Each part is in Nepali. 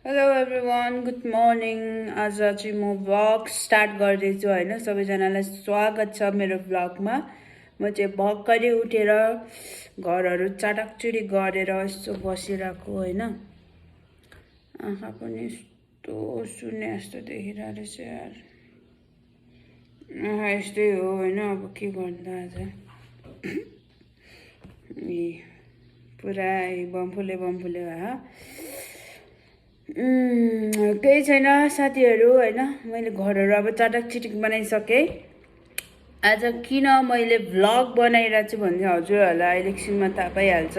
Hello everyone, good morning. आज चाहिँ म भ्लग स्टार्ट गर्दैछु होइन। सबैजनालाई स्वागत छ मेरो भ्लगमा। म चाहिँ भर्खरै उठेर घरहरू चटाकचुरी गरेर यस्तो बसिरहेको होइन। आँखा पनि यस्तो सुने जस्तो देखिरहेको रहेछ यार। यस्तै हो होइन, अब के गर्दा आज पुरा बमफुले भयो। केही छैन साथीहरू होइन। मैले घरहरू अब चटाकचिटिक बनाइसकेँ। आज किन मैले भ्लग बनाइरहेको छु भने हजुरहरूलाई अहिले एकछिनमा थाहा पाइहाल्छ।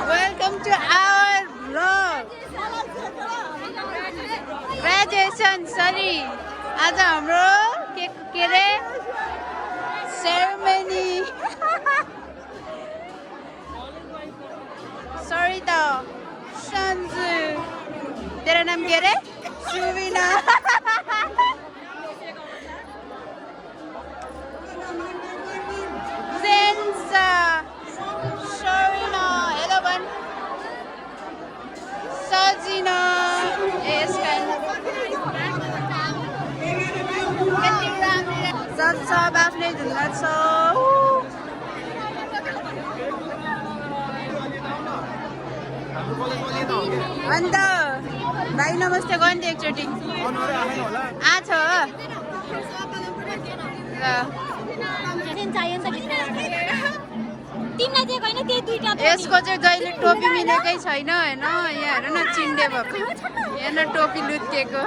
Welcome to our vlog. Graduation, sorry. आज हाम्रो के रे सेरेमनी। सॉरी त सन्जु, तेरा नाम के रे? सुविना। सेन्सा, सरिना, हेलो भन। सजिना, सब आफ्नै धुनमा छ। अन्त भाइ नमस्ते गर्नु एकचोटि आछ यसको चाहिँ जहिले टोपी मिलेकै छैन होइन। यहाँ हेर न, चिन्डे भएको। यहाँ न टोपी लुत्केको,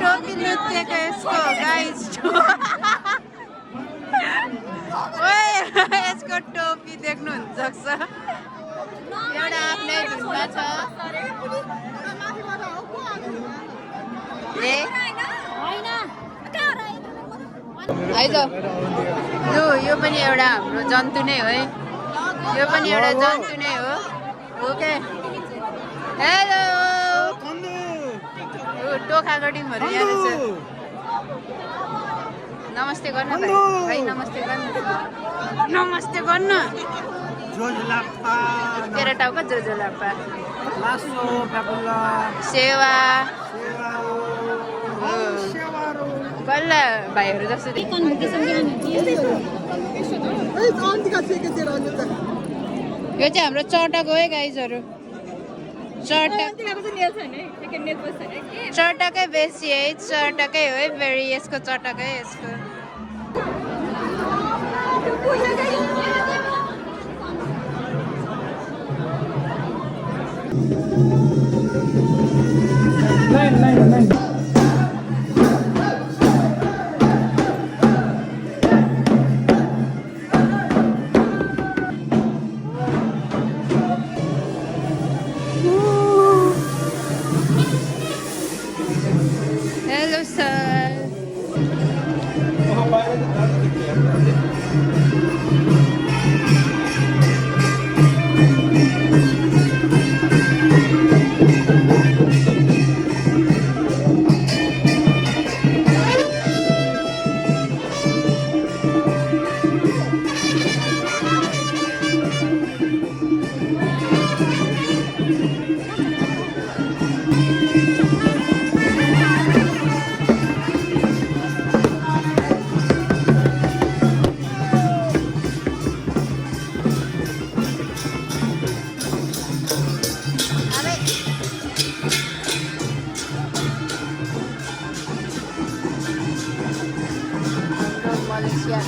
टोपी लुत्केको यसको गाइस। यसको टोपी देख्नु हुन्छ सक्छ। एउटा आफ्नै धुनमा छ। आइज लु, यो पनि एउटा हाम्रो जन्तु नै हो है। यो पनि एउटा जन्तु नै हो। ओके, हेलो टोखाको टिमहरू यहाँ रहेछ। नमस्ते गर्नु भाइ, नमस्ते गर्नु, नमस्ते गर्नु। तेरो टाउको जोजोलाप्पा सेवा बल्ल भाइहरू जस्तो यो चाहिँ हाम्रो चटाको है गाइजहरू। चटाकै बेसी है, चटाकै हो है फेरि यसको चटाकै यसको। Hello sir. Malaysia.